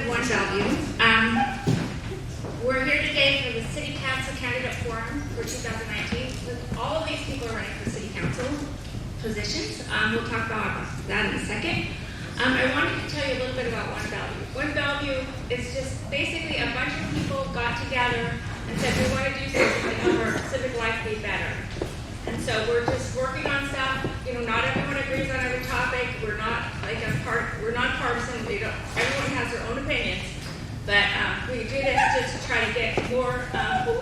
of One Bellevue. We're here today for the City Council Candidate Forum for 2019. All of these people are running for City Council positions. We'll talk about that in a second. I wanted to tell you a little bit about One Bellevue. One Bellevue is just basically a bunch of people got together and said we want to do something to help our civic life be better. And so we're just working on stuff. You know, not everyone agrees on every topic. We're not like we're not partisan. Everyone has their own opinions. But we do this just to try to get more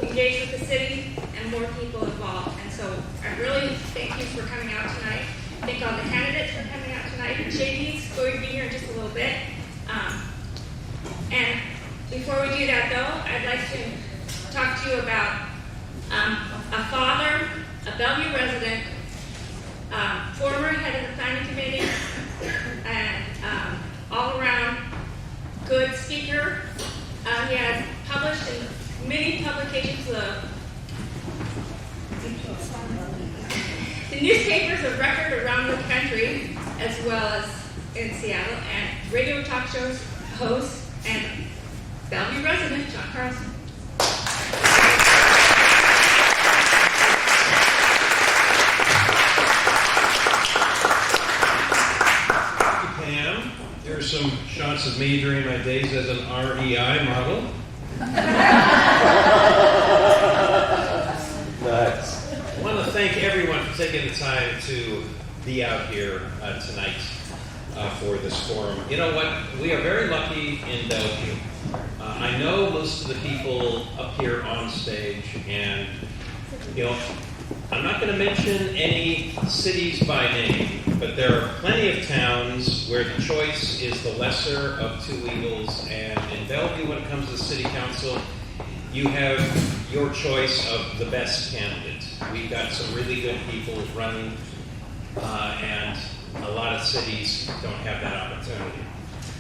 engaged with the city and more people involved. And so I really thank you for coming out tonight. Thank all the candidates for coming out tonight. JD's going to be here in just a little bit. And before we do that, though, I'd like to talk to you about a father, a Bellevue resident, former head of the planning committee, and all-around good speaker. He has published in many publications, the newspapers of record around the country, as well as in Seattle, and radio talk shows host and Bellevue resident, John Carlson. Here's some shots of me during my days as an REI model. Nice. I want to thank everyone for taking the time to be out here tonight for this forum. You know what? We are very lucky in Bellevue. I know most of the people up here on stage, and you know, I'm not going to mention any cities by name, but there are plenty of towns where the choice is the lesser of two evils, and in Bellevue, when it comes to city council, you have your choice of the best candidate. We've got some really good people running, and a lot of cities don't have that opportunity.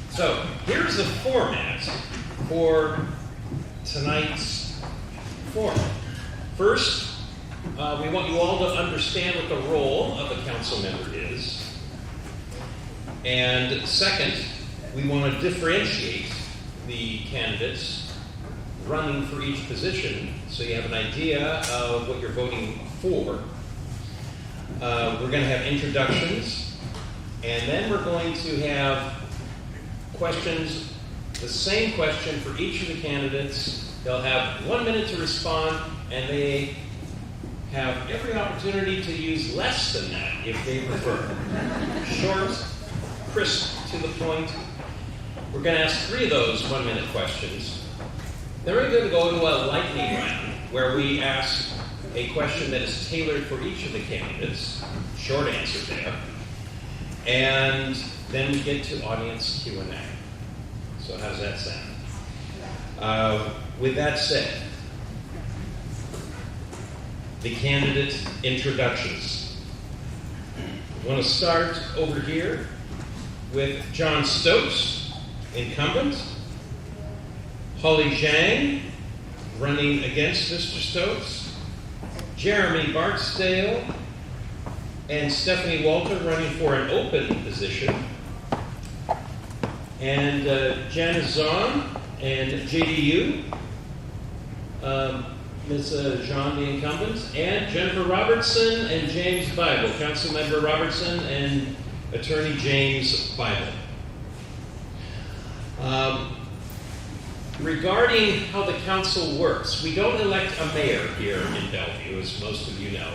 So here's the format for tonight's forum. First, we want you all to understand what the role of a council member is. And second, we want to differentiate the candidates running for each position so you have an idea of what you're voting for. We're going to have introductions, and then we're going to have questions, the same question for each of the candidates. They'll have 1 minute to respond, and they have every opportunity to use less than that if they prefer. Short, crisp, to the point. We're going to ask 3 of those 1 minute questions. Then we're going to go into a lightning round where we ask a question that is tailored for each of the candidates. Short answer there. And then we get to audience Q&A. So how does that sound? With that said, the candidate introductions. I want to start over here with John Stokes, incumbent. Holly Zhang, running against Mr. Stokes. Jeremy Barksdale and Stephanie Walter running for an open position. And Janice Zahn and JDU. Ms. Jean, the incumbent, and Jennifer Robertson and James Bible, Councilmember Robertson and Attorney James Bible. Regarding how the council works, we don't elect a mayor here in Bellevue, as most of you know.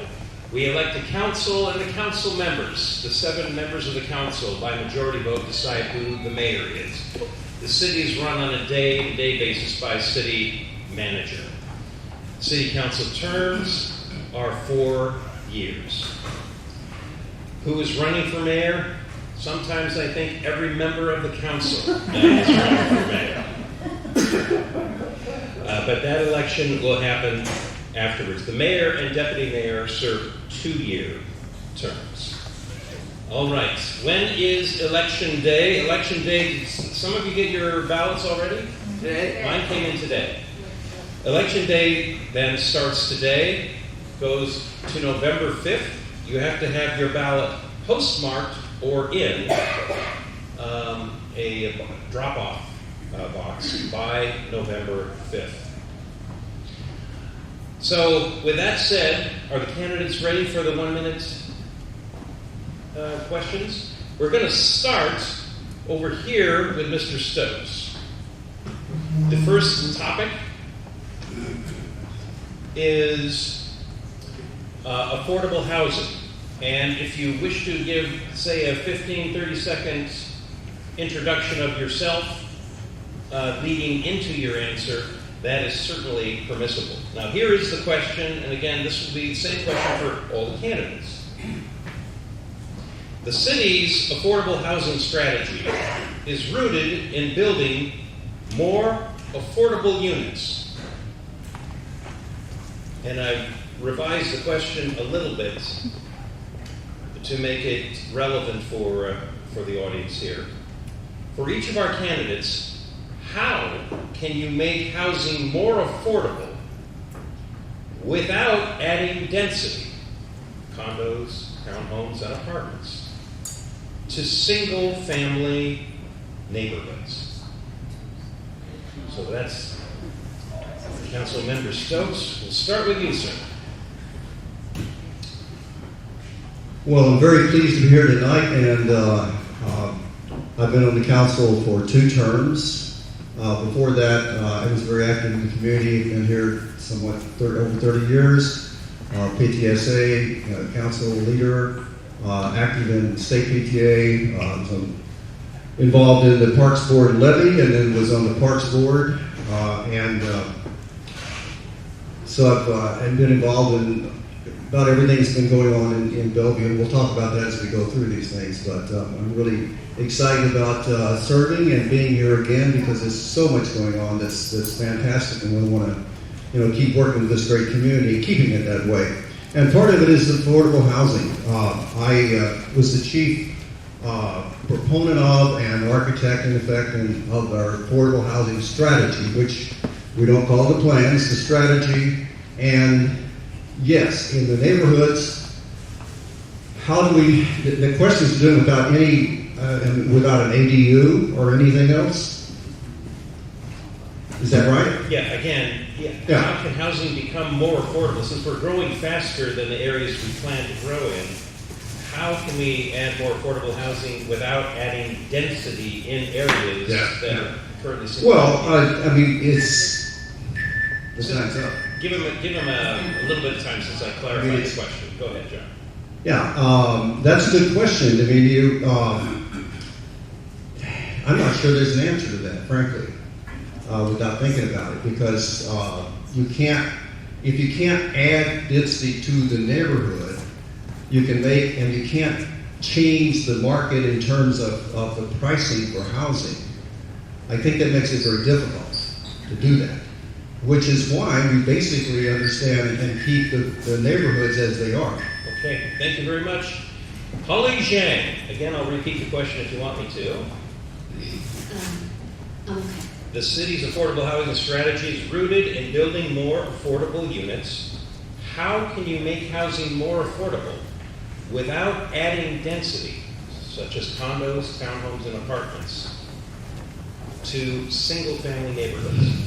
We elect the council and the council members. The 7 members of the council, by majority vote, decide who the mayor is. The city is run on a day-to-day basis by city manager. City council terms are 4 years. Who is running for mayor? Sometimes I think every member of the council is running for mayor. But that election will happen afterwards. The mayor and deputy mayor serve 2-year terms. All right. When is election day? Election day, did some of you get your ballots already? Today? Mine came in today. Election day then starts today, goes to November 5th. You have to have your ballot postmarked or in a drop-off box by November 5th. So, with that said, are the candidates ready for the 1-minute questions? We're going to start over here with Mr. Stokes. The first topic is affordable housing. And if you wish to give, say, a 15, 30-second introduction of yourself leading into your answer, that is certainly permissible. Now, here is the question, and again, this will be the same question for all the candidates. The city's affordable housing strategy is rooted in building more affordable units. And I've revised the question a little bit to make it relevant for the audience here. For each of our candidates, how can you make housing more affordable without adding density, condos, townhomes, and apartments, to single-family neighborhoods? So that's Councilmember Stokes. We'll start with you, sir. Well, I'm very pleased to be here tonight, and I've been on the council for 2 terms. Before that, I was very active in the community, been here somewhat over 30 years. PTSA, council leader, active in state PTA, was involved in the Parks Board levy, and then was on the Parks Board. So I've been involved in about everything that's been going on in Bellevue, and we'll talk about that as we go through these things. But I'm really excited about serving and being here again, because there's so much going on that's fantastic, and we want to keep working with this great community, keeping it that way. And part of it is affordable housing. I was the chief proponent of and architect, in effect, of our affordable housing strategy, which we don't call the plan, it's the strategy. And yes, in the neighborhoods, how do we, the question is doing without without an ADU or anything else? Is that right? Yeah, again, Yeah. How can housing become more affordable? Since we're growing faster than the areas we plan to grow in, how can we add more affordable housing without adding density in areas that are currently single? Well, I mean, the time's up. Give him a little bit of time since I clarified the question. Go ahead, John. Yeah, that's a good question. I mean, I'm not sure there's an answer to that, frankly, without thinking about it, because if you can't add density to the neighborhood, you can't change the market in terms of the pricing for housing. I think that makes it very difficult to do that, which is why we basically understand and keep the neighborhoods as they are. Okay, thank you very much. Holly Zhang. Again, I'll repeat the question if you want me to. Okay. The city's affordable housing strategy is rooted in building more affordable units. How can you make housing more affordable without adding density, such as condos, townhomes, and apartments, to single-family neighborhoods?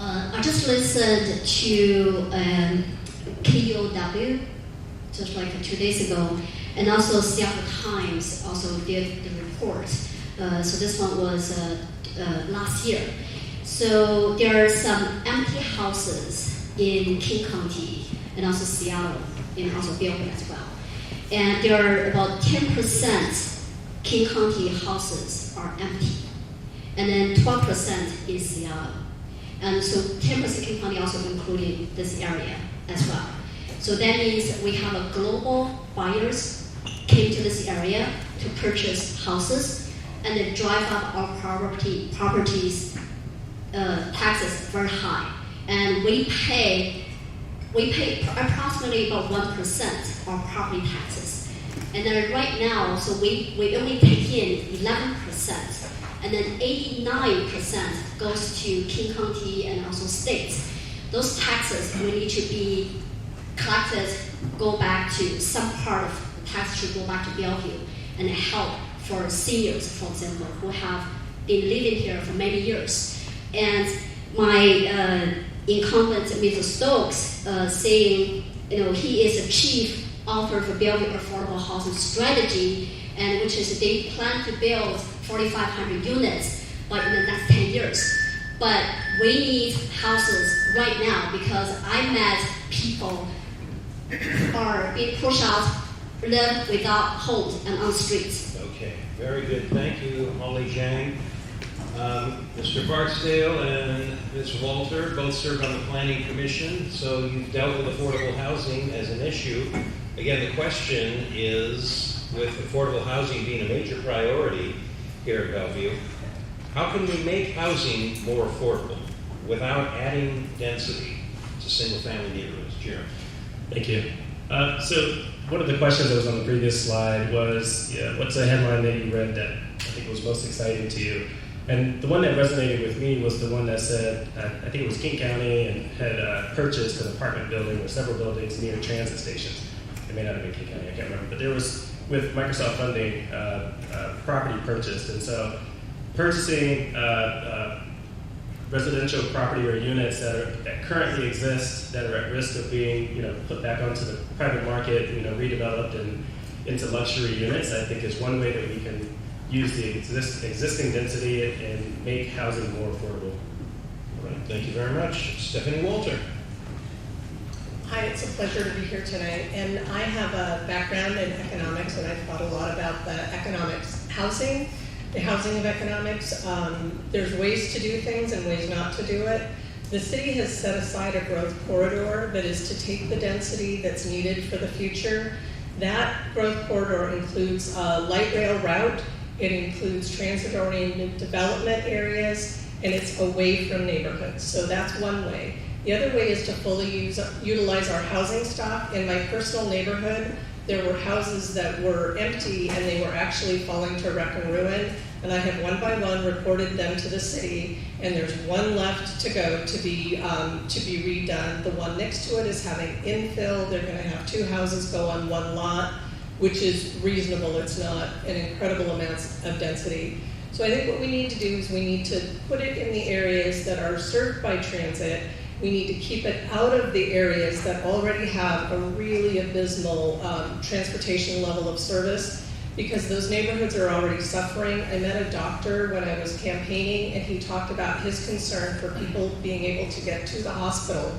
I just listened to KUOW just like 2 days ago, and also Seattle Times also did the report. So this one was last year. So there are some empty houses in King County and also Seattle and also Bellevue as well. And there are about 10% King County houses are empty, and then 12% in Seattle. And so 10% King County also including this area as well. So that means we have a global buyers came to this area to purchase houses, and they drive up our properties taxes very high. And we pay approximately about 1% of property taxes. And then right now, so we only take in 11%. And then 89% goes to King County and also states. Those taxes will need to be collected, go back to some part of the tax should go back to Bellevue and help for seniors, for example, who have been living here for many years. And my incumbent, Mr. Stokes, saying, he is a chief author for Bellevue Affordable Housing Strategy, and which is they plan to build 4,500 units in the next 10 years. But we need houses right now because I met people are being pushed out, live without homes and on the streets. Okay, very good. Thank you, Holly Zhang. Mr. Barksdale and Ms. Walter both serve on the Planning Commission, so you've dealt with affordable housing as an issue. Again, the question is, with affordable housing being a major priority here at Bellevue, how can we make housing more affordable without adding density to single-family neighborhoods? Jeremy. Thank you. So one of the questions that was on the previous slide was, what's a headline that you read that I think was most exciting to you? And the one that resonated with me was the one that said, I think it was King County, and had purchased an apartment building or several buildings near transit stations. It may not have been King County, I can't remember. But there was, with Microsoft funding, property purchased. And so purchasing residential property or units that currently exist, that are at risk of being put back onto the private market, redeveloped and into luxury units, I think is one way that we can use the existing density and make housing more affordable. All right, thank you very much. Stephanie Walter. Hi, it's a pleasure to be here tonight. And I have a background in economics, and I've thought a lot about the economics, the housing of economics. There's ways to do things and ways not to do it. The city has set aside a growth corridor that is to take the density that's needed for the future. That growth corridor includes a light rail route. It includes transit-oriented development areas, and it's away from neighborhoods. So that's one way. The other way is to fully utilize our housing stock. In my personal neighborhood, there were houses that were empty and they were actually falling to wreck and ruin. And I have one by one reported them to the city, and there's one left to go to be redone. The one next to it is having infill. They're going to have 2 houses go on 1 lot, which is reasonable. It's not an incredible amount of density. So I think what we need to do is we need to put it in the areas that are served by transit. We need to keep it out of the areas that already have a really abysmal transportation level of service, because those neighborhoods are already suffering. I met a doctor when I was campaigning, and he talked about his concern for people being able to get to the hospital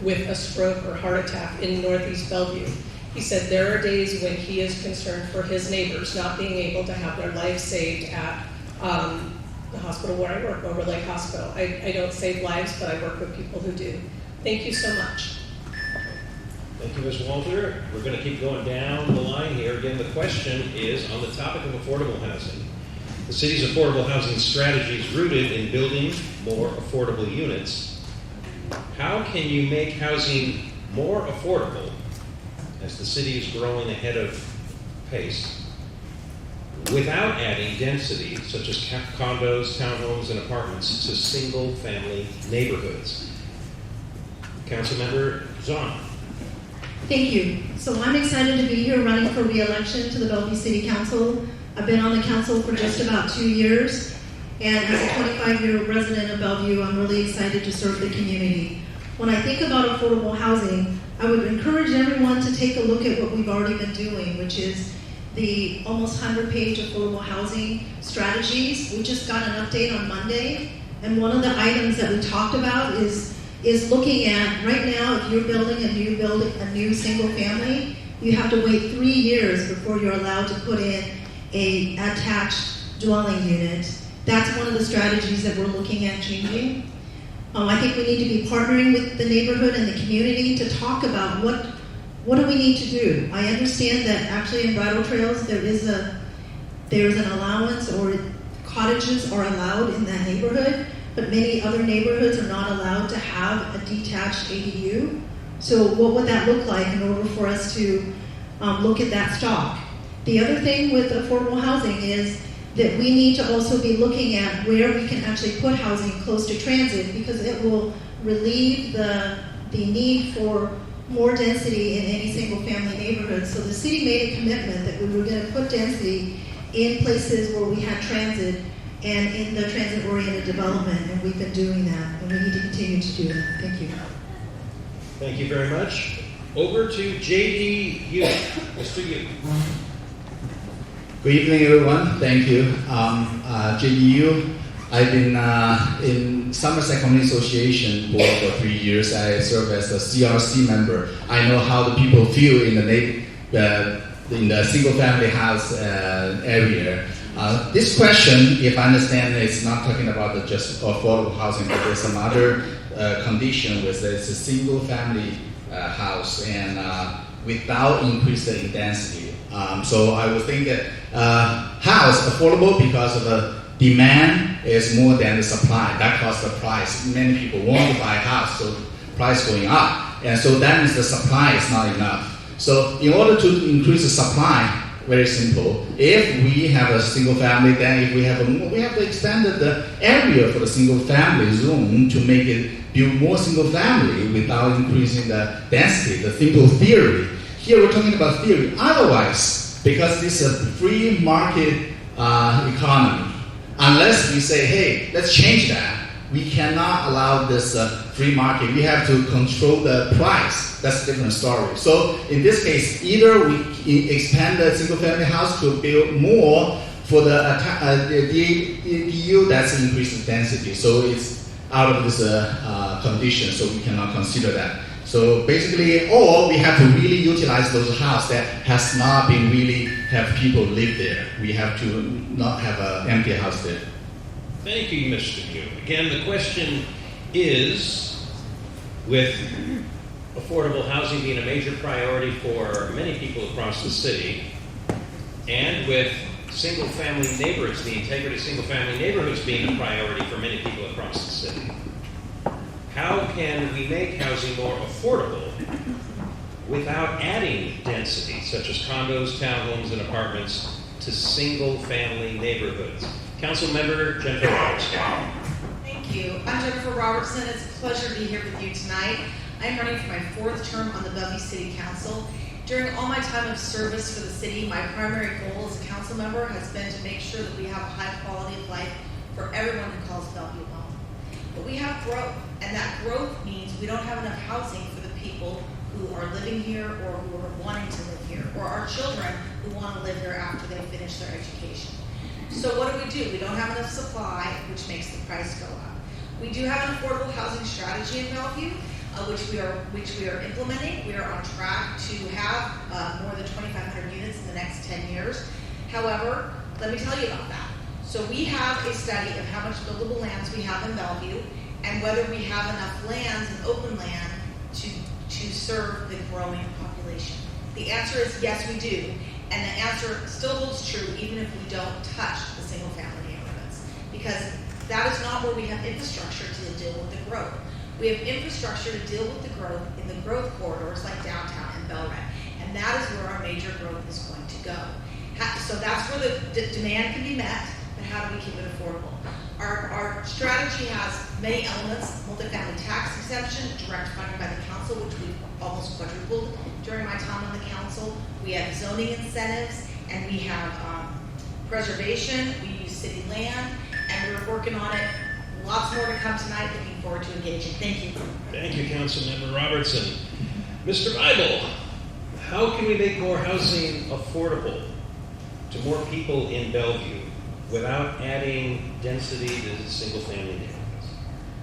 with a stroke or heart attack in Northeast Bellevue. He said there are days when he is concerned for his neighbors not being able to have their life saved at the hospital where I work, Over Lake Hospital. I don't save lives, but I work with people who do. Thank you so much. Thank you, Ms. Walter. We're going to keep going down the line here. Again, the question is on the topic of affordable housing. The city's affordable housing strategy is rooted in building more affordable units. How can you make housing more affordable as the city is growing ahead of pace without adding density, such as condos, townhomes, and apartments to single-family neighborhoods? Councilmember Zahn. Thank you. So I'm excited to be here running for re-election to the Bellevue City Council. I've been on the council for just about 2 years, and as a 25-year resident of Bellevue, I'm really excited to serve the community. When I think about affordable housing, I would encourage everyone to take a look at what we've already been doing, which is the almost 100-page affordable housing strategies. We just got an update on Monday, and one of the items that we talked about is looking at, right now, if you're building a new single family, you have to wait 3 years before you're allowed to put in a attached dwelling unit. That's one of the strategies that we're looking at changing. I think we need to be partnering with the neighborhood and the community to talk about what do we need to do. I understand that actually in bridle trails there's an allowance, or cottages are allowed in that neighborhood, but many other neighborhoods are not allowed to have a detached ADU. So what would that look like in order for us to look at that stock? The other thing with affordable housing is that we need to also be looking at where we can actually put housing close to transit, because it will relieve the need for more density in any single family neighborhood. So the city made a commitment that we were going to put density in places where we had transit and in the transit-oriented development, and we've been doing that, and we need to continue to do that. Thank you. Thank you very much. Over to JDU. Mr. Yu. Good evening, everyone. Thank you. JDU. I've been in Somerset Community Association board for 3 years. I serve as a CRC member. I know how the people feel in the single-family house area. This question, if I understand, is not talking about just affordable housing, but there's some other condition with it's a single-family house and without increase in density. So I would think that house affordable because of the demand is more than the supply. That causes the price. Many people want to buy a house, so price going up. And so that means the supply is not enough. So in order to increase the supply, very simple. If we have a single family, then if we have to expand the area for the single family zone to make it build more single family without increasing the density, the simple theory. Here we're talking about theory. Otherwise, because this is a free market economy, unless we say, hey, let's change that, we cannot allow this free market. We have to control the price. That's a different story. So in this case, either we expand the single-family house to build more for the DU that's increasing density. So it's out of this condition, so we cannot consider that. So basically, or we have to really utilize those houses that has not been really have people live there. We have to not have an empty house there. Thank you, Mr. Yu. Again, the question is, with affordable housing being a major priority for many people across the city, and with single-family neighborhoods, the integrity of single-family neighborhoods being a priority for many people across the city, how can we make housing more affordable without adding density, such as condos, townhomes, and apartments, to single-family neighborhoods? Councilmember Jennifer Robertson. Thank you. I'm Jennifer Robertson. It's a pleasure to be here with you tonight. I'm running for my 4th term on the Bellevue City Council. During all my time of service for the city, my primary goal as a council member has been to make sure that we have a high quality of life for everyone who calls Bellevue home. But we have growth, and that growth means we don't have enough housing for the people who are living here or who are wanting to live here, or our children who want to live here after they finish their education. So what do? We don't have enough supply, which makes the price go up. We do have an affordable housing strategy in Bellevue, which we are implementing. We are on track to have more than 2,500 units in the next 10 years. However, let me tell you about that. So we have a study of how much buildable lands we have in Bellevue and whether we have enough lands and open land to serve the growing population. The answer is yes, we do. And the answer still holds true even if we don't touch the single-family neighborhoods, because that is not where we have infrastructure to deal with the growth. We have infrastructure to deal with the growth in the growth corridors like downtown and Bellevue, and that is where our major growth is going to go. So that's where the demand can be met, but how do we keep it affordable? Our strategy has many elements: multifamily tax exemption, direct funding by the council, which we've almost quadrupled during my time on the council. We have zoning incentives, and we have preservation. We use city land, and we're working on it. Lots more to come tonight. Looking forward to engaging. Thank you. Thank you, Councilmember Robertson. Mr. Bible, how can we make more housing affordable to more people in Bellevue without adding density to single-family neighborhoods?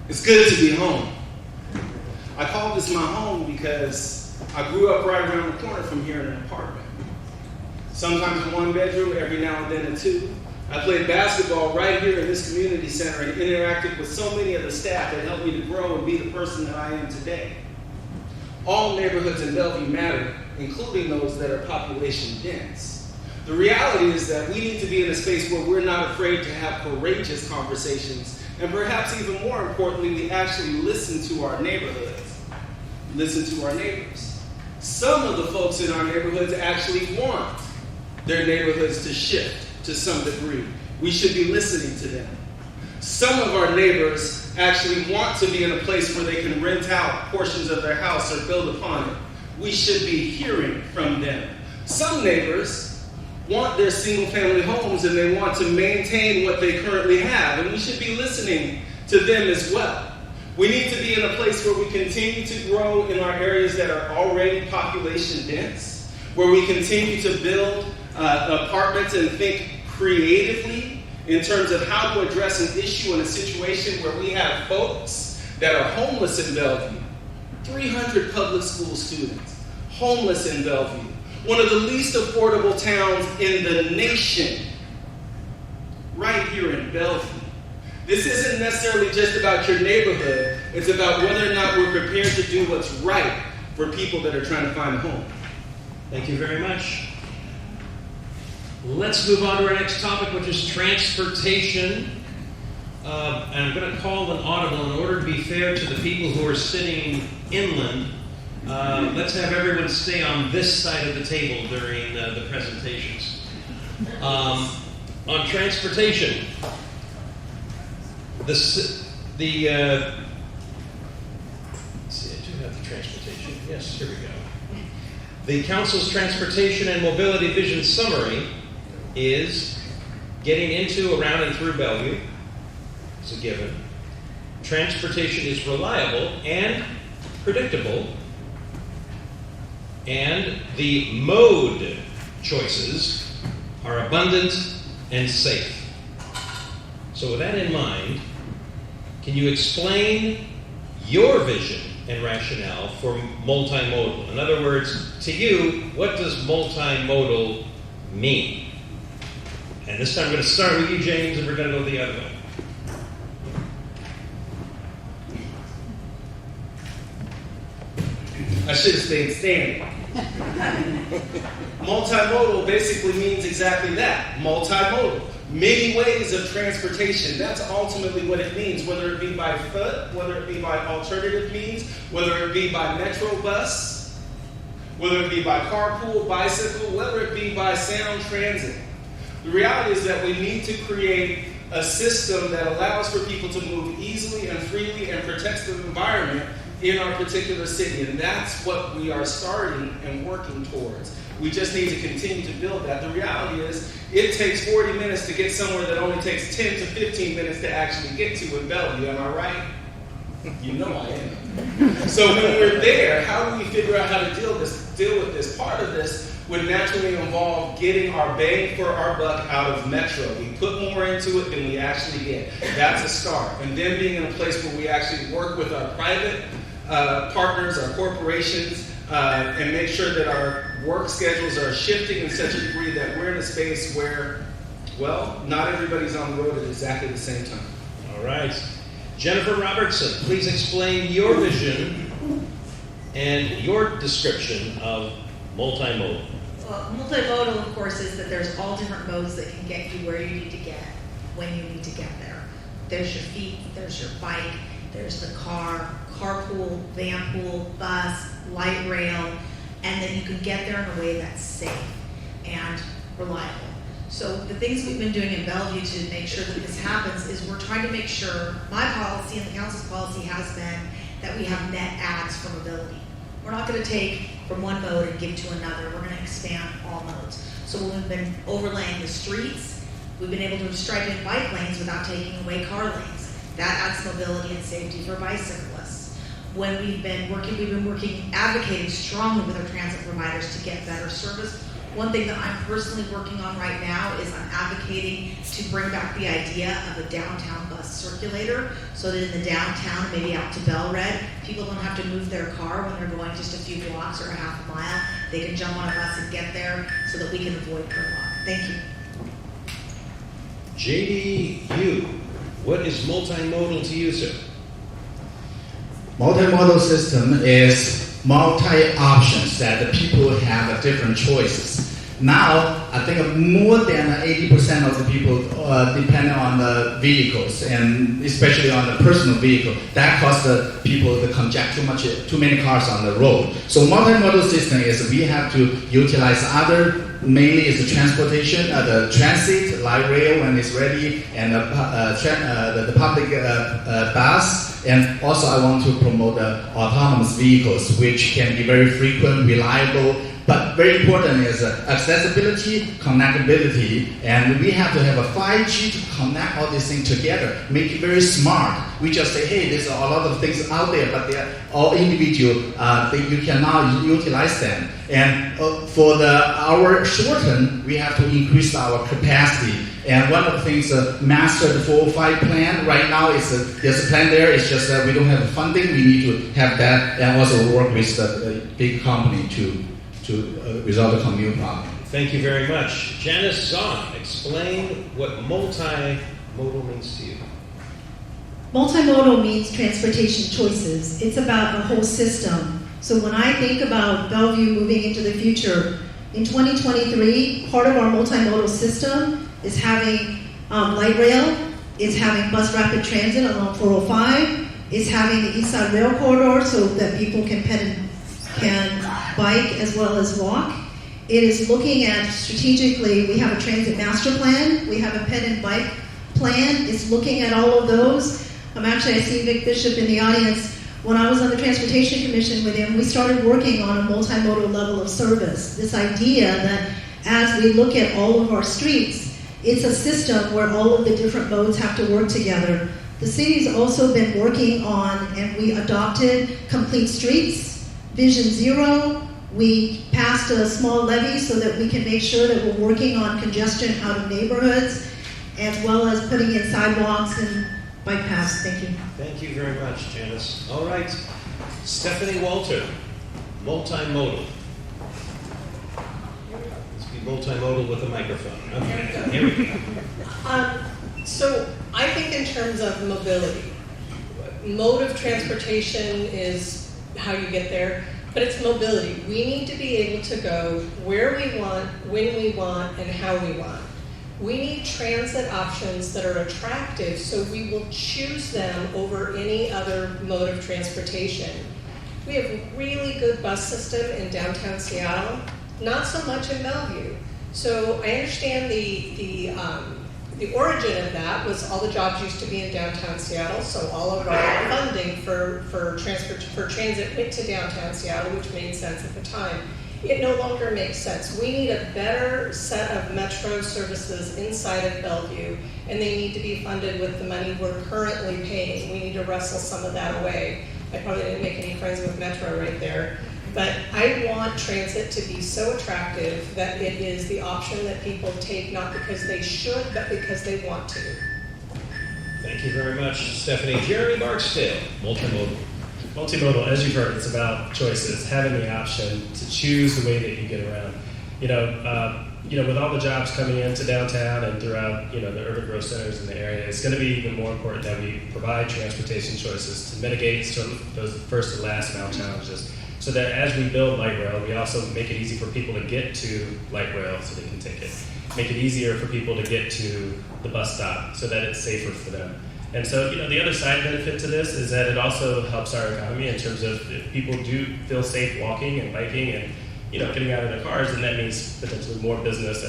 It's good to be home. I call this my home because I grew up right around the corner from here in an apartment. Sometimes 1 bedroom, every now and then a 2. I played basketball right here in this community center and interacted with so many of the staff that helped me to grow and be the person that I am today. All neighborhoods in Bellevue matter, including those that are population dense. The reality is that we need to be in a space where we're not afraid to have courageous conversations, and perhaps even more importantly, we actually listen to our neighborhoods, listen to our neighbors. Some of the folks in our neighborhoods actually want their neighborhoods to shift to some degree. We should be listening to them. Some of our neighbors actually want to be in a place where they can rent out portions of their house or build upon it. We should be hearing from them. Some neighbors want their single-family homes and they want to maintain what they currently have, and we should be listening to them as well. We need to be in a place where we continue to grow in our areas that are already population dense, where we continue to build apartments and think creatively in terms of how to address an issue in a situation where we have folks that are homeless in Bellevue. 300 public school students homeless in Bellevue, one of the least affordable towns in the nation, right here in Bellevue. This isn't necessarily just about your neighborhood, it's about whether or not we're prepared to do what's right for people that are trying to find a home. Thank you very much. Let's move on to our next topic, which is transportation. And I'm going to call an audible in order to be fair to the people who are sitting inland. Let's have everyone stay on this side of the table during the presentations. On transportation, let's see, I do have the transportation. Yes, here we go. The Council's Transportation and Mobility Vision Summary is getting into, around, and through Bellevue. It's a given. Transportation is reliable and predictable, and the mode choices are abundant and safe. So with that in mind, can you explain your vision and rationale for multimodal? In other words, to you, what does multimodal mean? And this time I'm going to start with you, James, and we're going to go the other way. I should have stayed standing. Multimodal basically means exactly that. Multimodal. Many ways of transportation. That's ultimately what it means, whether it be by foot, whether it be by alternative means, whether it be by metro bus, whether it be by carpool, bicycle, whether it be by sound transit. The reality is that we need to create a system that allows for people to move easily and freely and protects the environment in our particular city, and that's what we are starting and working towards. We just need to continue to build that. The reality is, it takes 40 minutes to get somewhere that only takes 10 to 15 minutes to actually get to in Bellevue, am I right? You know I am. So when we're there, how do we figure out how to deal with this? Part of this would naturally involve getting our bang for our buck out of Metro. We put more into it than we actually get. That's a start. And then being in a place where we actually work with our private partners, our corporations, and make sure that our work schedules are shifting in such a degree that we're in a space where, well, not everybody's on the road at exactly the same time. All right. Jennifer Robertson, please explain your vision and your description of multimodal. Well, multimodal, of course, is that there's all different modes that can get you where you need to get, when you need to get there. There's your feet, there's your bike, there's the car, carpool, vanpool, bus, light rail, and then you can get there in a way that's safe and reliable. So the things we've been doing in Bellevue to make sure that this happens is we're trying to make sure, my policy and the council's policy has been that we have net adds for mobility. We're not going to take from one mode and give to another. We're going to expand all modes. So when we've been overlaying the streets, we've been able to stripe in bike lanes without taking away car lanes. That adds mobility and safety for bicyclists. When we've been working, advocating strongly with our transit providers to get better service. One thing that I'm personally working on right now is I'm advocating to bring back the idea of a downtown bus circulator so that in the downtown, maybe out to Bellred, people don't have to move their car when they're going just a few blocks or a half a mile. They can jump on a bus and get there so that we can avoid gridlock. Thank you. JDU, what is multimodal to you, sir? Multimodal system is multi-options that the people have different choices. Now, I think more than 80% of the people depend on the vehicles, and especially on the personal vehicle. That causes the people to conject too many cars on the road. So multimodal system is we have to utilize mainly is the transportation, the transit, light rail when it's ready, and the public bus. And also I want to promote the autonomous vehicles, which can be very frequent, reliable, But very important is accessibility, connectability, and we have to have a 5G to connect all these things together, make it very smart. We just say, hey, there's a lot of things out there, but they're all individual. You cannot utilize them. And for our shorten, we have to increase our capacity. And one of the things, master the 405 plan. Right now, there's a plan there. It's just that we don't have the funding. We need to have that, and also work with the big company to resolve the commute problem. Thank you very much. Janice Zahn, explain what multimodal means to you. Multimodal means transportation choices. It's about a whole system. So when I think about Bellevue moving into the future, in 2023, part of our multimodal system is having light rail, is having bus rapid transit along 405, is having the East Side Rail Corridor so that people can bike as well as walk. It is looking at strategically, we have a transit master plan, we have a ped and bike plan. It's looking at all of those. I see Vic Bishop in the audience. When I was on the Transportation Commission with him, we started working on a multimodal level of service. This idea that as we look at all of our streets, it's a system where all of the different modes have to work together. The city's also been working on, and we adopted Complete Streets, Vision Zero. We passed a small levy so that we can make sure that we're working on congestion out of neighborhoods, as well as putting in sidewalks and bike paths. Thank you. Thank you very much, Janice. All right, Stephanie Walter, multimodal. Let's be multimodal with a microphone. Okay, here we go. So I think in terms of mobility, mode of transportation is how you get there, but it's mobility. We need to be able to go where we want, when we want, and how we want. We need transit options that are attractive, so we will choose them over any other mode of transportation. We have a really good bus system in downtown Seattle, not so much in Bellevue. So I understand the origin of that was all the jobs used to be in downtown Seattle, so all of our funding for transit went to downtown Seattle, which made sense at the time. It no longer makes sense. We need a better set of metro services inside of Bellevue, and they need to be funded with the money we're currently paying. We need to wrestle some of that away. I probably didn't make any friends with Metro right there. But I want transit to be so attractive that it is the option that people take, not because they should, but because they want to. Thank you very much, Stephanie. Jeremy Barksdale, multimodal. Multimodal, as you've heard, it's about choices, having the option to choose the way that you get around. With all the jobs coming into downtown and throughout, the urban growth centers in the area, it's going to be even more important that we provide transportation choices to mitigate some of those first and last mile challenges. So that as we build light rail, we also make it easy for people to get to light rail so they can take it. Make it easier for people to get to the bus stop so that it's safer for them. And so, the other side benefit to this is that it also helps our economy in terms of if people do feel safe walking and biking and, getting out of their cars, and that means potentially more business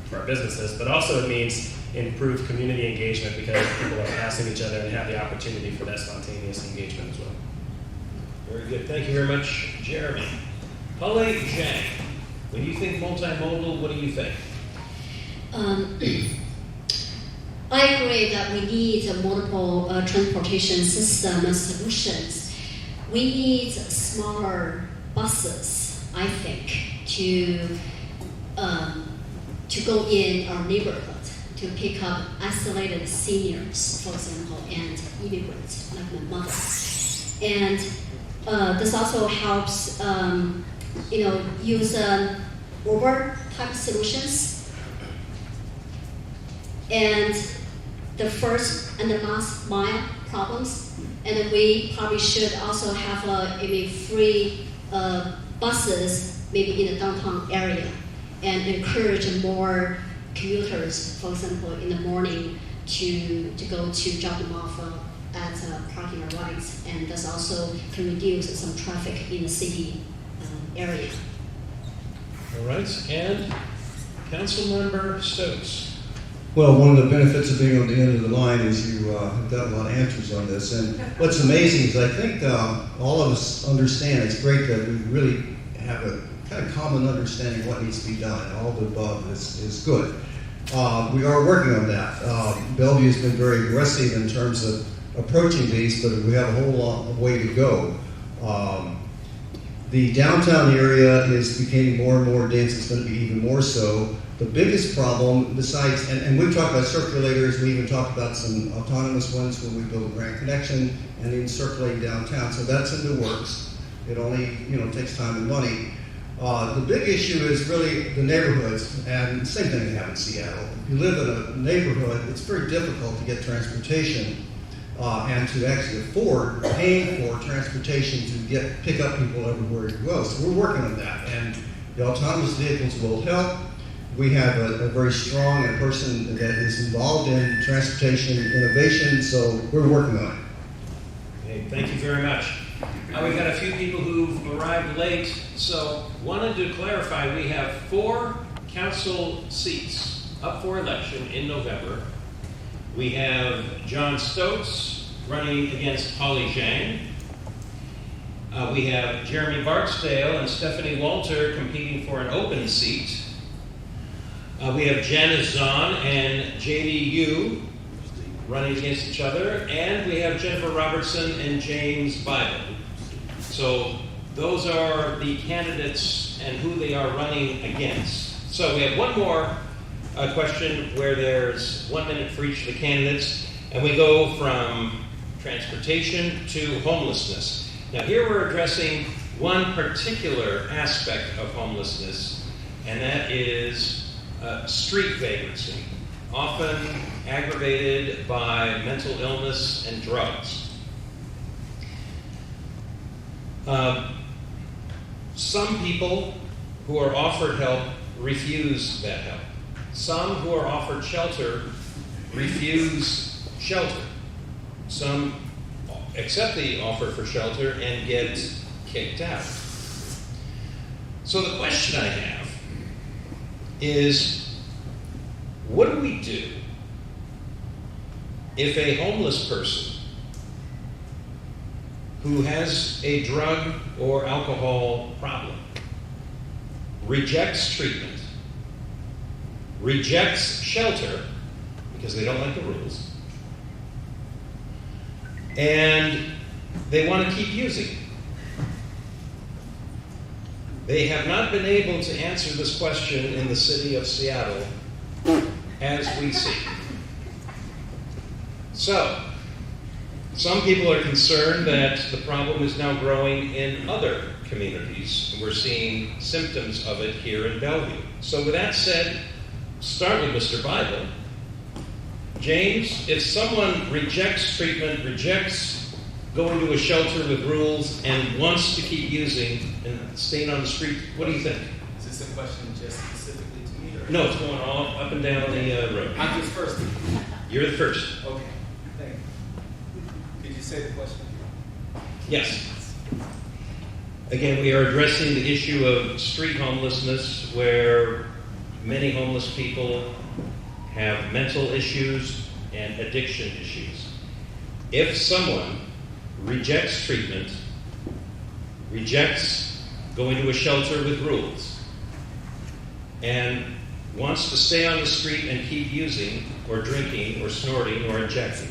for our businesses, but also it means improved community engagement because people are passing each other and have the opportunity for that spontaneous engagement as well. Very good. Thank you very much, Jeremy. Pauline Zhang, when you think multimodal, what do you think? I agree that we need multiple transportation system solutions. We need smaller buses, I think, to go in our neighborhood to pick up isolated seniors, for example, and immigrants like my mother. And this also helps, use Uber type solutions. And the first and the last mile problems. And then we probably should also have maybe free buses, maybe in the downtown area, and encourage more commuters, for example, in the morning to go to drop them off at parking rides, and this also can reduce some traffic in the city area. All right, and Councilmember Stokes. Well, one of the benefits of being on the end of the line is you have got a lot of answers on this. And what's amazing is I think all of us understand it's great that we really have a kind of common understanding of what needs to be done, and all the above is good. We are working on that. Bellevue has been very aggressive in terms of approaching these, but we have a whole long way to go. The downtown area is becoming more and more dense. It's going to be even more so. The biggest problem, besides, and we've talked about circulators, we even talked about some autonomous ones when we build a Grand Connection and then circulating downtown. So that's in the works. It only takes time and money. The big issue is really the neighborhoods, and same thing we have in Seattle. If you live in a neighborhood, it's very difficult to get transportation and to actually afford paying for transportation to pick up people everywhere you go. So we're working on that, and the autonomous vehicles will help. We have a very strong person that is involved in transportation innovation, so we're working on it. Okay, thank you very much. We've got a few people who've arrived late, so wanted to clarify, we have 4 council seats up for election in November. We have John Stokes running against Holly Zhang. We have Jeremy Barksdale and Stephanie Walter competing for an open seat. We have Janice Zahn and J.D. Yu running against each other, and we have Jennifer Robertson and James Bible. So those are the candidates and who they are running against. So we have one more question where there's 1 minute for each of the candidates, and we go from transportation to homelessness. Now here we're addressing one particular aspect of homelessness, and that is street vagrancy, often aggravated by mental illness and drugs. Some people who are offered help refuse that help. Some who are offered shelter refuse shelter. Some accept the offer for shelter and get kicked out. So the question I have is, what do we do if a homeless person who has a drug or alcohol problem rejects treatment, rejects shelter because they don't like the rules, and they want to keep using it? They have not been able to answer this question in the city of Seattle as we see. So, some people are concerned that the problem is now growing in other communities, and we're seeing symptoms of it here in Bellevue. So with that said, start with Mr. Bible. James, if someone rejects treatment, rejects going to a shelter with rules, and wants to keep using and staying on the street, what do you think? Is this a question just specifically to me? Or? No, it's going all up and down the road. I'm just first. You're the first. Okay, thank you. Could you say the question? Yes. Again, we are addressing the issue of street homelessness, where many homeless people have mental issues and addiction issues. If someone rejects treatment, rejects going to a shelter with rules, and wants to stay on the street and keep using or drinking or snorting or injecting,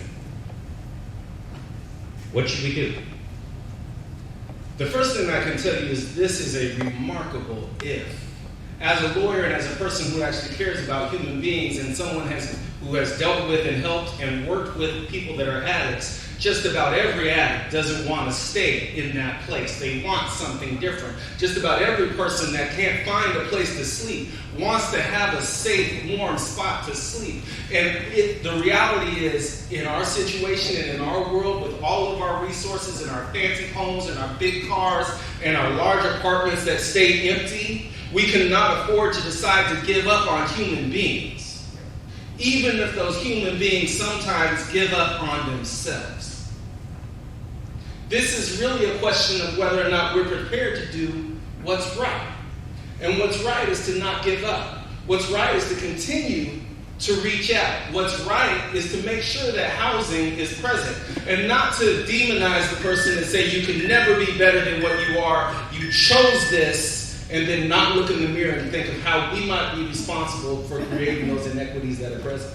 what should we do? The first thing I can tell you is this is a remarkable if. As a lawyer and as a person who actually cares about human beings and someone who has dealt with and helped and worked with people that are addicts, just about every addict doesn't want to stay in that place. They want something different. Just about every person that can't find a place to sleep wants to have a safe, warm spot to sleep. And the reality is, in our situation and in our world, with all of our resources and our fancy homes and our big cars and our large apartments that stay empty, we cannot afford to decide to give up on human beings, even if those human beings sometimes give up on themselves. This is really a question of whether or not we're prepared to do what's right. And what's right is to not give up. What's right is to continue to reach out. What's right is to make sure that housing is present and not to demonize the person and say you can never be better than what you are. You chose this. and then not look in the mirror and think of how we might be responsible for creating those inequities that are present.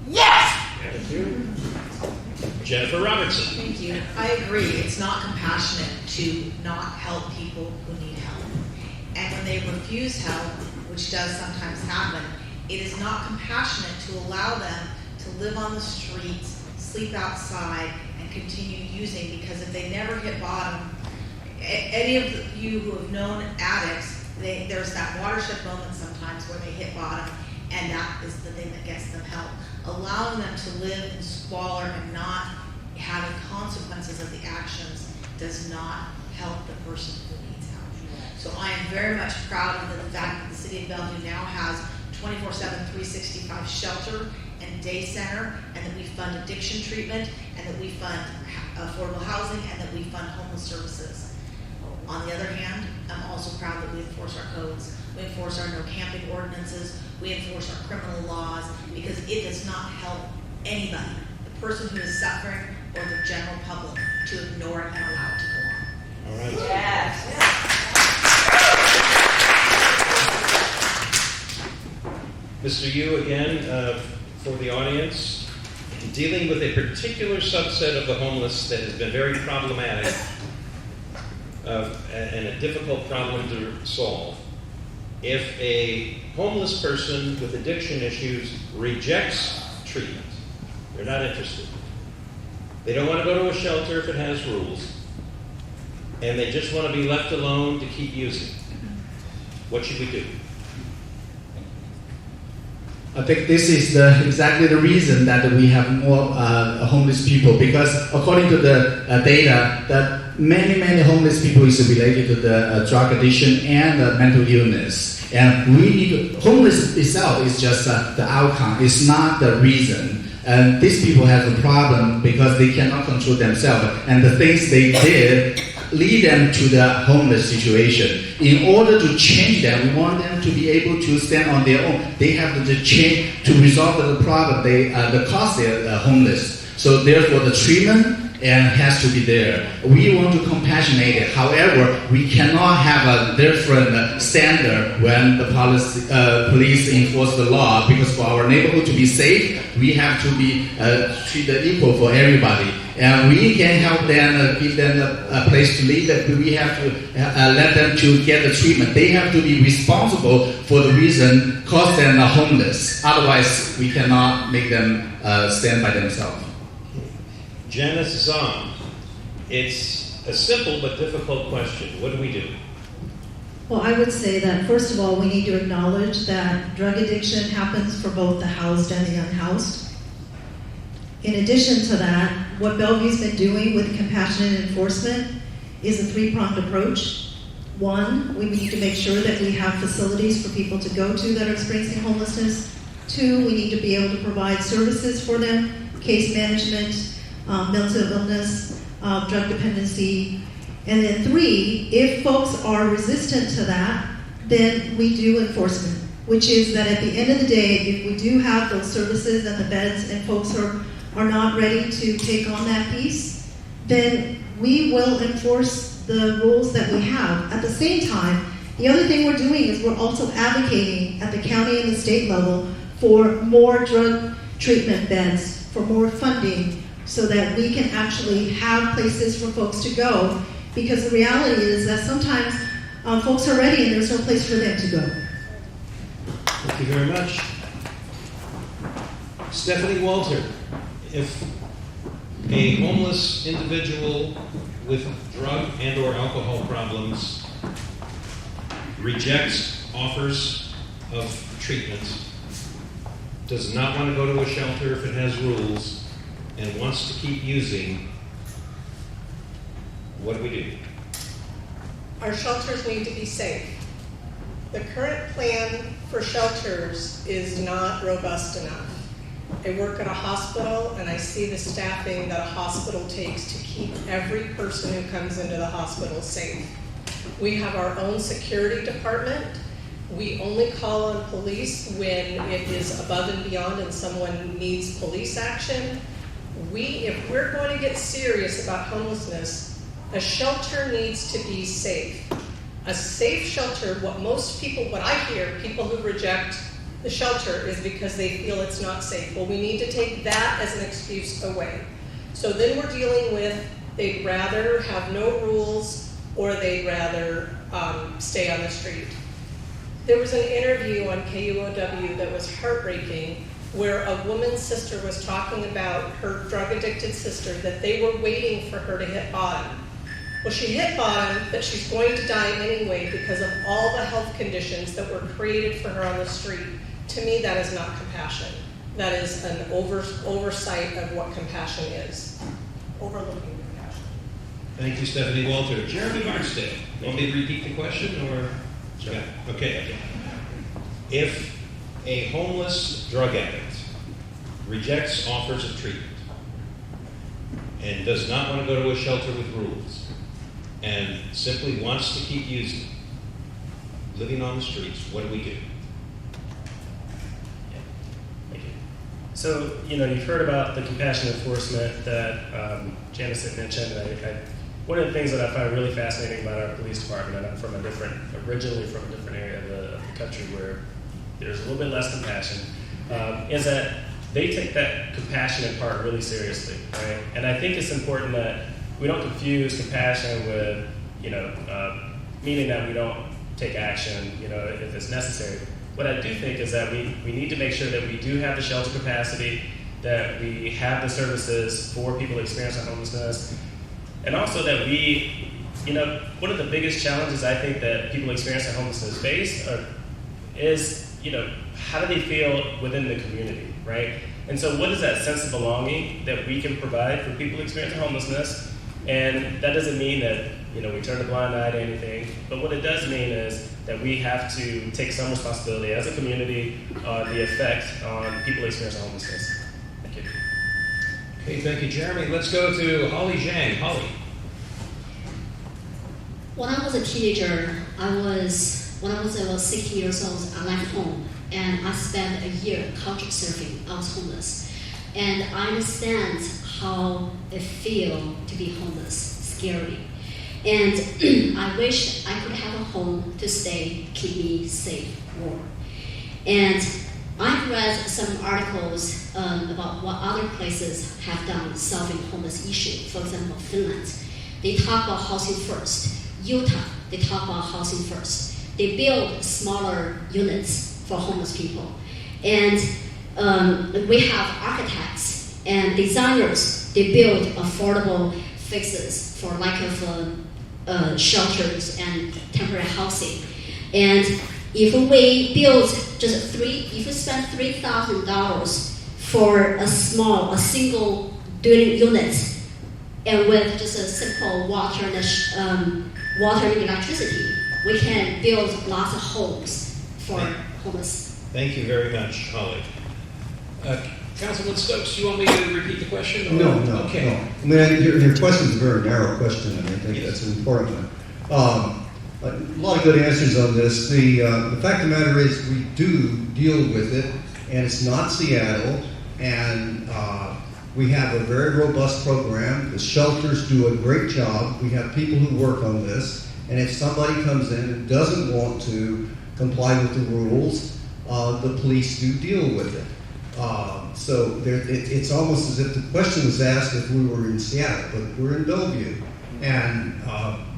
Thank you. Jennifer Robertson. Thank you. I agree. It's not compassionate to not help people who need help. And when they refuse help, which does sometimes happen, it is not compassionate to allow them to live on the streets, sleep outside, and continue using, because if they never hit bottom, any of you who have known addicts, there's that watershed moment sometimes where they hit bottom, and that is the thing that gets them help. Allowing them to live in squalor and not having consequences of the actions does not help the person who needs help. So I am very much proud of the fact that the city of Bellevue now has 24/7, 365 shelter and day center, and that we fund addiction treatment, and that we fund affordable housing, and that we fund homeless services. On the other hand, I'm also proud that we enforce our codes. We enforce our no camping ordinances. We enforce our criminal laws, because it does not help anybody, the person who is suffering or the general public, to ignore it and allow it to go on. All right. Yes. Mr. Yu, again, for the audience, dealing with a particular subset of the homeless that has been very problematic and a difficult problem to solve. If a homeless person with addiction issues rejects treatment, they're not interested. They don't want to go to a shelter if it has rules, and they just want to be left alone to keep using. What should we do? I think this is exactly the reason that we have more homeless people, because according to the data, that many homeless people is related to the drug addiction and mental illness. And we need homeless itself is just the outcome. It's not the reason. And these people have a problem because they cannot control themselves, and the things they did lead them to the homeless situation. In order to change them, we want them to be able to stand on their own. They have to change to resolve the problem. The cause they're homeless. So therefore, the treatment has to be there. We want to compassionate it. However, we cannot have a different standard when the police enforce the law, because for our neighborhood to be safe, we have to be treated equal for everybody. And we can help them, give them a place to live. We have to let them to get the treatment. They have to be responsible for the reason cause them homeless. Otherwise, we cannot make them stand by themselves. Janice Zong, it's a simple but difficult question. What do we do? Well, I would say that, first of all, we need to acknowledge that drug addiction happens for both the housed and the unhoused. In addition to that, what Bellevue's been doing with compassionate enforcement is a three-pronged approach. One, we need to make sure that we have facilities for people to go to that are experiencing homelessness. Two, we need to be able to provide services for them, case management, mental illness, drug dependency. And then three, if folks are resistant to that, then we do enforcement, which is that at the end of the day, if we do have those services and the beds and folks are not ready to take on that piece, then we will enforce the rules that we have. At the same time, the other thing we're doing is we're also advocating at the county and the state level for more drug treatment beds, for more funding, so that we can actually have places for folks to go. Because the reality is that sometimes folks are ready and there's no place for them to go. Thank you very much. Stephanie Walter, if a homeless individual with drug and or alcohol problems rejects offers of treatment, does not want to go to a shelter if it has rules, and wants to keep using, what do we do? Our shelters need to be safe. The current plan for shelters is not robust enough. I work at a hospital and I see the staffing that a hospital takes to keep every person who comes into the hospital safe. We have our own security department. We only call on police when it is above and beyond and someone needs police action. If we're going to get serious about homelessness, a shelter needs to be safe. A safe shelter, what I hear, people who reject the shelter is because they feel it's not safe. Well, we need to take that as an excuse away. So then we're dealing with they'd rather have no rules or they'd rather stay on the street. There was an interview on KUOW that was heartbreaking where a woman's sister was talking about her drug-addicted sister, that they were waiting for her to hit bottom. Well, she hit bottom, but she's going to die anyway because of all the health conditions that were created for her on the street. To me, that is not compassion. That is an oversight of what compassion is. Overlooking compassion. Thank you, Stephanie Walter. Jeremy Barksdale, want me to repeat the question, or? Sure. Yeah. Okay. If a homeless drug addict rejects offers of treatment and does not want to go to a shelter with rules and simply wants to keep living on the streets, what do we do? Thank you. So, you've heard about the compassion enforcement that Janice had mentioned. One of the things that I find really fascinating about our police department, and I'm originally from a different area of the country where there's a little bit less compassion, is that they take that compassionate part really seriously, right? And I think it's important that we don't confuse compassion with, meaning that we don't take action, if it's necessary. What I do think is that we need to make sure that we do have the shelter capacity, that we have the services for people experiencing homelessness, and also that we, one of the biggest challenges I think that people experiencing homelessness face is, how do they feel within the community, right? And so what is that sense of belonging that we can provide for people experiencing homelessness? And that doesn't mean that, we turn a blind eye to anything, but what it does mean is that we have to take some responsibility as a community on the effect on people experiencing homelessness. Thank you. Okay, thank you, Jeremy. Let's go to Holly Zhang. Holly. When I was a teenager, when I was 16 years old, I left home and I spent a year couch surfing. I was homeless. And I understand how it feels to be homeless, scary. And I wish I could have a home to stay, keep me safe, warm. And I've read some articles about what other places have done solving homeless issue. For example, Finland. They talk about housing first. Utah, they talk about housing first. They build smaller units for homeless people. And we have architects and designers. They build affordable fixes for lack of shelters and temporary housing. And if we build if we spend $3,000 for a single dwelling unit, and with just a simple water and electricity, we can build lots of homes for homeless. Thank you very much, Holly. Councilman Stokes, do you want me to repeat the question? No. Okay. No. I mean, your question is a very narrow question, and I think that's an important one. A lot of good answers on this. The fact of the matter is we do deal with it, and it's not Seattle, and we have a very robust program. The shelters do a great job. We have people who work on this, and if somebody comes in and doesn't want to comply with the rules, the police do deal with it. So it's almost as if the question was asked if we were in Seattle, but we're in Bellevue, and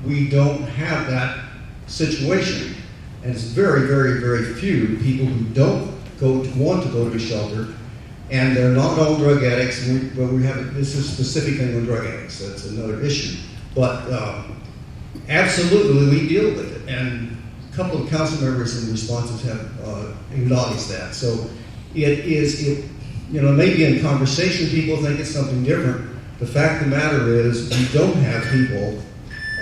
we don't have that situation. And it's very, very, very few people who don't want to go to a shelter, and they're not all drug addicts. But this is specifically on drug addicts. That's another issue. But absolutely, we deal with it, and a couple of council members in responses have acknowledged that. So maybe in conversation people think it's something different. The fact of the matter is we don't have people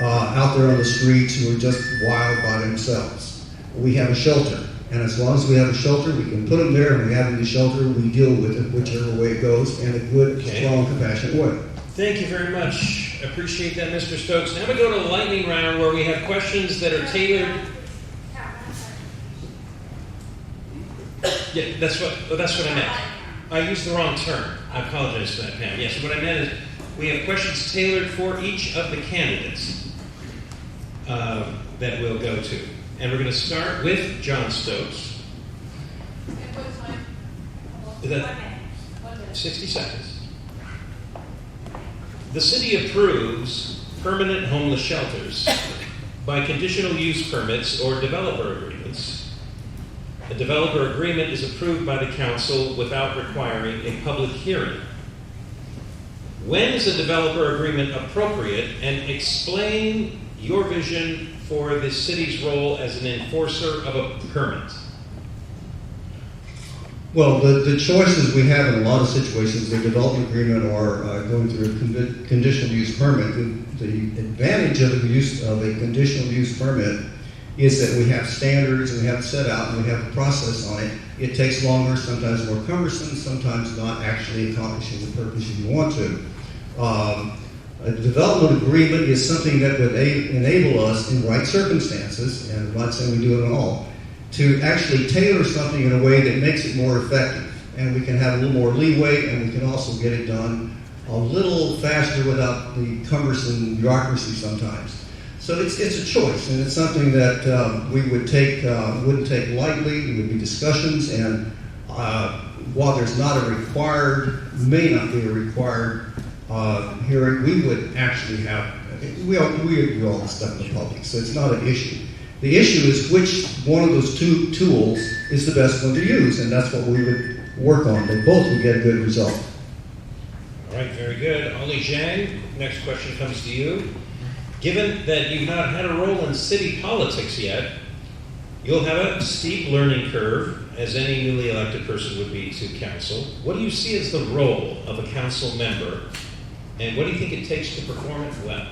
out there on the streets who are just wild by themselves. We have a shelter, and as long as we have a shelter, we can put them there, and we have them in the shelter, we deal with it whichever way it goes, in a good, strong, compassionate way. Thank you very much. Appreciate that, Mr. Stokes. Now we go to the lightning round where we have questions that are tailored. Yeah, that's what I meant. I used the wrong term. I apologize for that, Pam. Yes, what I meant is we have questions tailored for each of the candidates. that we'll go to. And we're going to start with John Stokes. Is that 60 seconds? The city approves permanent homeless shelters by conditional use permits or developer agreements. A developer agreement is approved by the council without requiring a public hearing. When is a developer agreement appropriate, and explain your vision for the city's role as an enforcer of a permit? Well, the choices we have in a lot of situations, the development agreement or going through a conditional use permit, the advantage of the use of a conditional use permit is that we have standards and we have it set out and we have a process on it. It takes longer, sometimes more cumbersome, sometimes not actually accomplishing the purpose you want to. A development agreement is something that would enable us in right circumstances, and I'm not saying we do it at all, to actually tailor something in a way that makes it more effective. And we can have a little more leeway, and we can also get it done a little faster without the cumbersome bureaucracy sometimes. So it's a choice, and it's something that we would wouldn't take lightly. It would be discussions, and while there's not a required, may not be a required hearing, we would actually have, we do all this stuff in the public, so it's not an issue. The issue is which one of those two tools is the best one to use, and that's what we would work on. They both would get a good result. All right, very good. Oli Zhang, next question comes to you. Given that you've not had a role in city politics yet, you'll have a steep learning curve, as any newly elected person would be to council. What do you see as the role of a council member, and what do you think it takes to perform it well?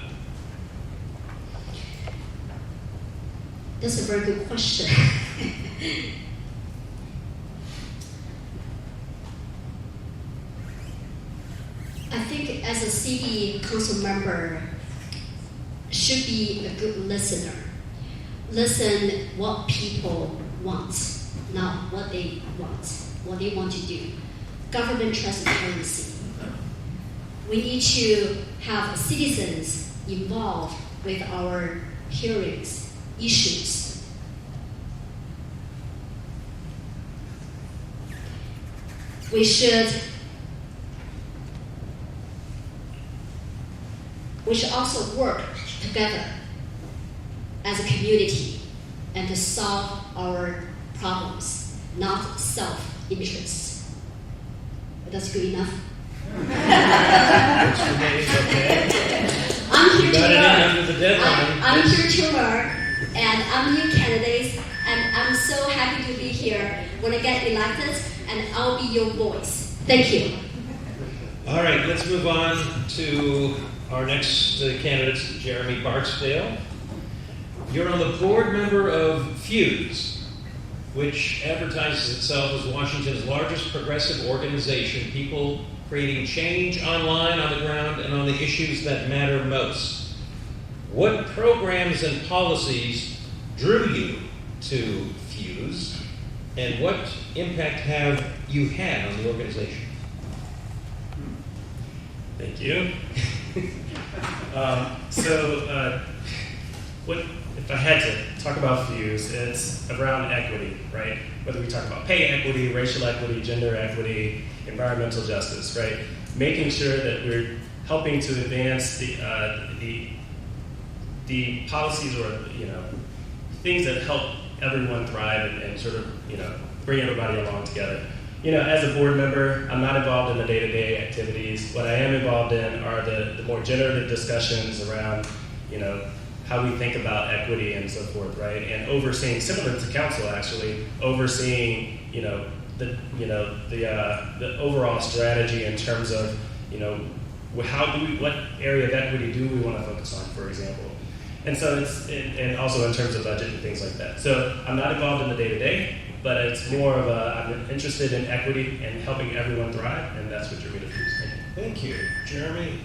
That's a very good question. I think as a city council member, should be a good listener. Listen what people want, not what they want to do. Government transparency. We need to have citizens involved with our hearings, issues. We should also work together as a community and to solve our problems, not self-interest. That's good enough. I'm here to learn. I'm here to learn, and I'm new candidate, and I'm so happy to be here when I get elected, and I'll be your voice. Thank you. All right, let's move on to our next candidate, Jeremy Barksdale. You're on the board member of Fuse, which advertises itself as Washington's largest progressive organization, people creating change online, on the ground, and on the issues that matter most. What programs and policies drew you to Fuse, and what impact have you had on the organization? Thank you. What if I had to talk about Fuse? It's around equity, right? Whether we talk about pay equity, racial equity, gender equity, environmental justice, right? Making sure that we're helping to advance the policies or things that help everyone thrive and sort of bring everybody along together. As a board member, I'm not involved in the day-to-day activities. What I am involved in are the more generative discussions around, how we think about equity and so forth, right? And overseeing, similar to council actually, overseeing, the overall strategy in terms of, what area of equity do we want to focus on, for example. And so and also in terms of budget and things like that. So I'm not involved in the day-to-day, but it's more of I'm interested in equity and helping everyone thrive, and that's what you're going to do. Thank you, Jeremy.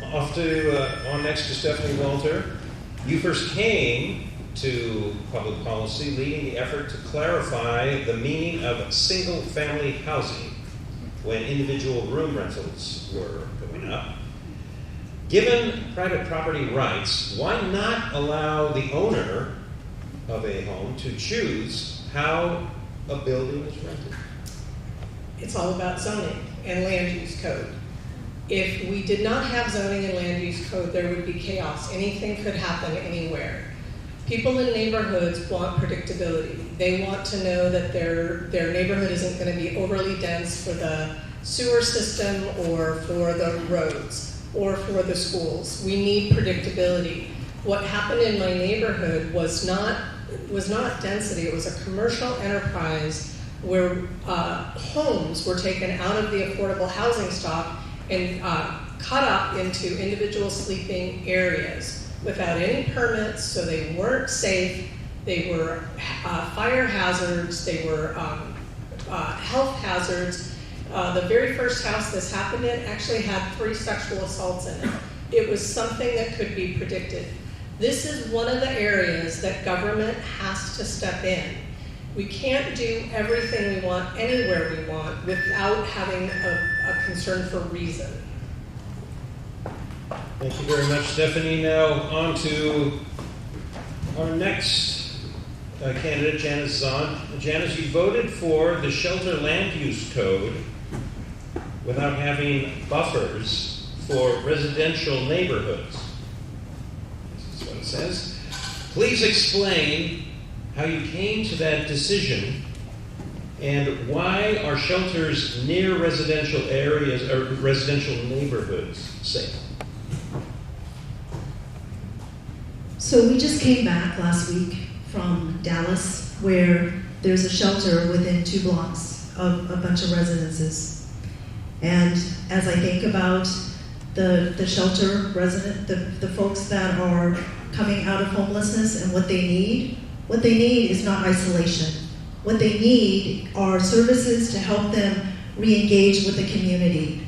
On next to Stephanie Walter. You first came to public policy leading the effort to clarify the meaning of single-family housing when individual room rentals were going up. Given private property rights, why not allow the owner of a home to choose how a building is rented? It's all about zoning and land use code. If we did not have zoning and land use code, there would be chaos. Anything could happen anywhere. People in neighborhoods want predictability. They want to know that their neighborhood isn't going to be overly dense for the sewer system or for the roads or for the schools. We need predictability. What happened in my neighborhood was not density. It was a commercial enterprise where homes were taken out of the affordable housing stock and cut up into individual sleeping areas without any permits, so they weren't safe. They were fire hazards. They were health hazards. The very first house this happened in actually had 3 sexual assaults in it. It was something that could be predicted. This is one of the areas that government has to step in. We can't do everything we want anywhere we want without having a concern for reason. Thank you very much, Stephanie. Now on to our next candidate, Janice Zahn. Janice, you voted for the shelter land use code without having buffers for residential neighborhoods. This is what it says. Please explain how you came to that decision and why are shelters near residential areas or residential neighborhoods safe? So we just came back last week from Dallas, where there's a shelter within 2 blocks of a bunch of residences. And as I think about the shelter resident, the folks that are coming out of homelessness and what they need is not isolation. What they need are services to help them re-engage with the community.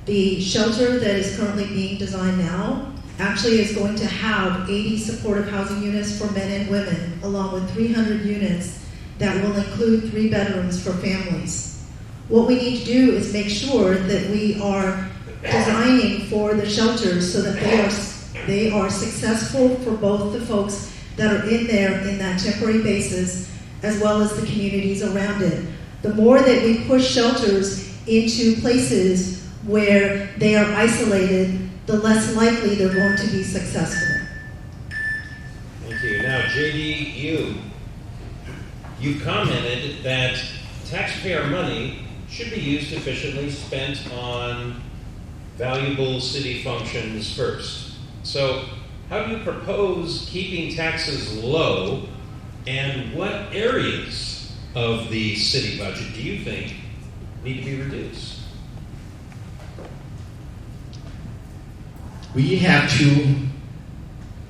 The shelter that is currently being designed now actually is going to have 80 supportive housing units for men and women, along with 300 units that will include 3 bedrooms for families. What we need to do is make sure that we are designing for the shelters so that they are successful for both the folks that are in there in that temporary basis, as well as the communities around it. The more that we push shelters into places where they are isolated, the less likely they're going to be successful. Thank you. Now, JD, you commented that taxpayer money should be used efficiently, spent on valuable city functions first. So, how do you propose keeping taxes low, and what areas of the city budget do you think need to be reduced? We have to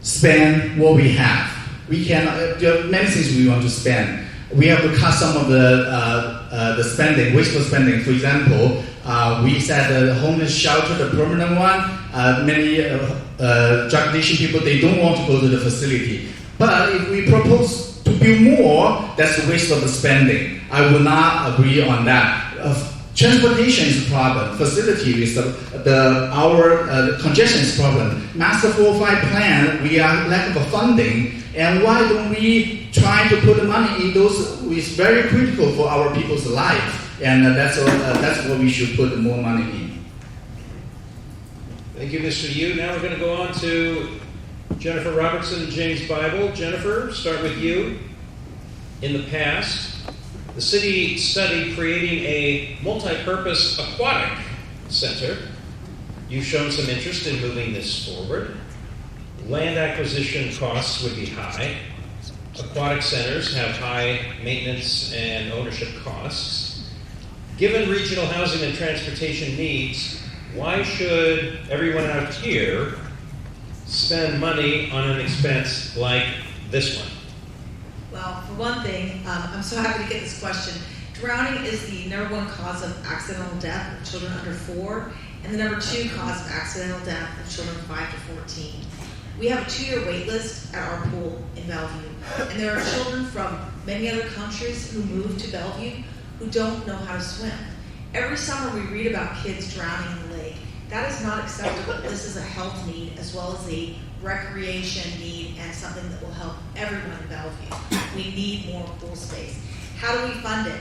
spend what we have. We can. There are many things we want to spend. We have to cut some of the spending, wasteful spending. For example, we said the homeless shelter, the permanent one. Many drug addiction people, they don't want to go to the facility. But if we propose to build more, that's a waste of the spending. I will not agree on that. Transportation is a problem. Facility is our congestion is a problem. Master 405 plan, we are lack of funding. And why don't we try to put the money in those which is very critical for our people's life? And that's what we should put more money in. Thank you, Mr. Yu. Now we're going to go on to Jennifer Robertson and James Bible. Jennifer, start with you. In the past, the city studied creating a multi-purpose aquatic center. You've shown some interest in moving this forward. Land acquisition costs would be high. Aquatic centers have high maintenance and ownership costs. Given regional housing and transportation needs, why should everyone out here spend money on an expense like this one? Well, for one thing, I'm so happy to get this question. Drowning is the #1 cause of accidental death of children under 4, and the #2 cause of accidental death of children 5 to 14. We have a 2-year wait list at our pool in Bellevue, and there are children from many other countries who move to Bellevue who don't know how to swim. Every summer we read about kids drowning in the lake. That is not acceptable. This is a health need as well as a recreation need and something that will help everyone in Bellevue. We need more pool space. How do we fund it?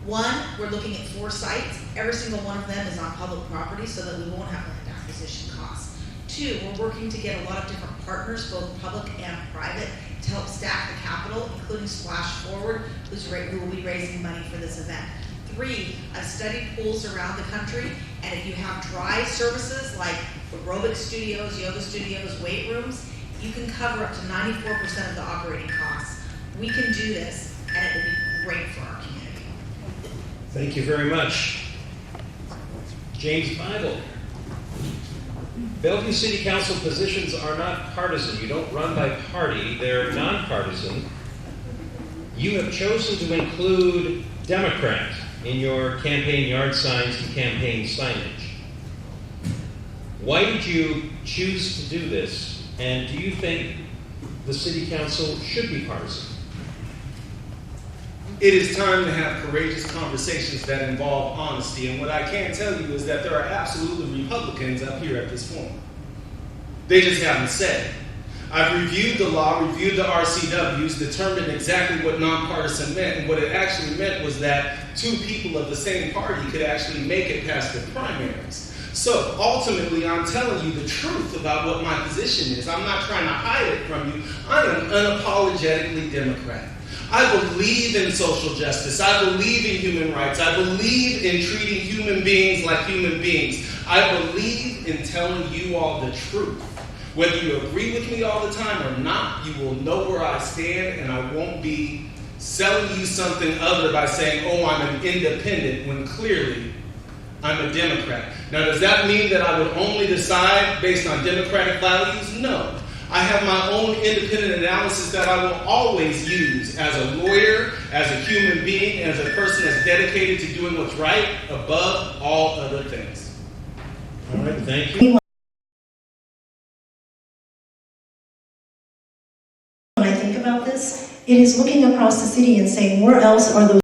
One, we're looking at 4 sites. Every single one of them is on public property so that we won't have land acquisition costs. 2, we're working to get a lot of different partners, both public and private, to help staff the capital, including Splash Forward, who will be raising money for this event. 3, I've studied pools around the country, and if you have dry services like aerobic studios, yoga studios, weight rooms, you can cover up to 94% of the operating costs. We can do this, and it will be great for our community. Thank you very much. James Bible. Bellevue City Council positions are not partisan. You don't run by party. They're nonpartisan. You have chosen to include Democrat in your campaign yard signs and campaign signage. Why did you choose to do this? And do you think the City Council should be partisan? It is time to have courageous conversations that involve honesty. And what I can tell you is that there are absolutely Republicans up here at this forum. They just haven't said it. I've reviewed the law, reviewed the RCWs, determined exactly what nonpartisan meant. And what it actually meant was that 2 people of the same party could actually make it past the primaries. So ultimately, I'm telling you the truth about what my position is. I'm not trying to hide it from you. I am unapologetically Democrat. I believe in social justice. I believe in human rights. I believe in treating human beings like human beings. I believe in telling you all the truth. Whether you agree with me all the time or not, you will know where I stand, and I won't be selling you something other by saying, oh, I'm an independent, when clearly I'm a Democrat. Now, does that mean that I would only decide based on Democratic values? No. I have my own independent analysis that I will always use as a lawyer, as a human being, as a person that's dedicated to doing what's right above all other things. All right, thank you. When I think about this, it is looking across the city and saying, where else are those